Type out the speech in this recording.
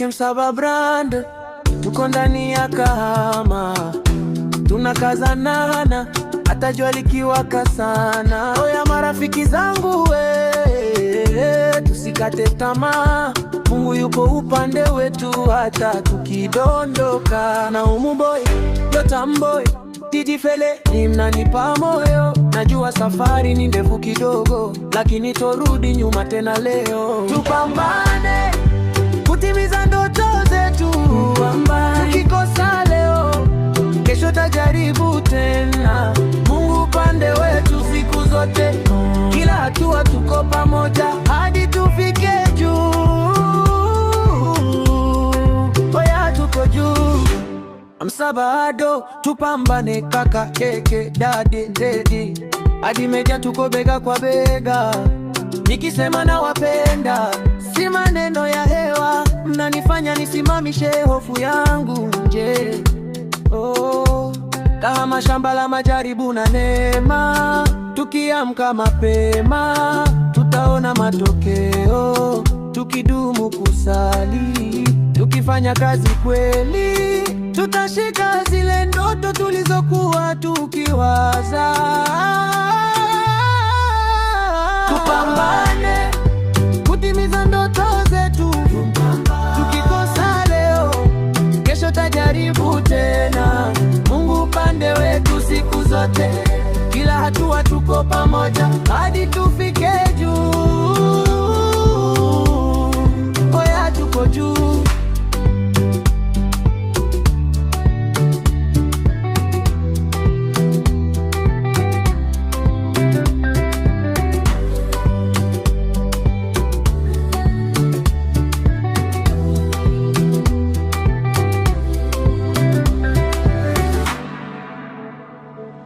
Msaba brand, tuko ndani ya Kahama, tunakazanana hata jua likiwaka sana. Oya marafiki zangu tusikate tamaa, Mungu yupo upande wetu hata tukidondoka. Na umuboy yotamboy Tijifele ni mnanipa moyo, najua safari ni ndefu kidogo, lakini torudi nyuma tena leo. Tupambane kutimiza ndoto zetu, tukikosa leo kesho tajaribu tena. Mungu upande wetu siku zote, kila hatua tuko pamoja hadi tufike juu. Oya tuko juu, Msabado tupambane kaka keke dadi dedi, hadi meja tuko bega kwa bega. Nikisema na wapenda, si maneno ya hewa, mnanifanya nisimamishe hofu yangu nje. Kama shamba la majaribu na neema, tukiamka mapema tutaona matokeo. Tukidumu kusali, tukifanya kazi kweli, tutashika zile ndoto tulizokuwa tukiwaza. Tupambane kutimiza ndoto zetu, tukikosa leo kesho tajaribu tena. Mungu upande wetu siku zote, kila hatua tuko pamoja hadi tufike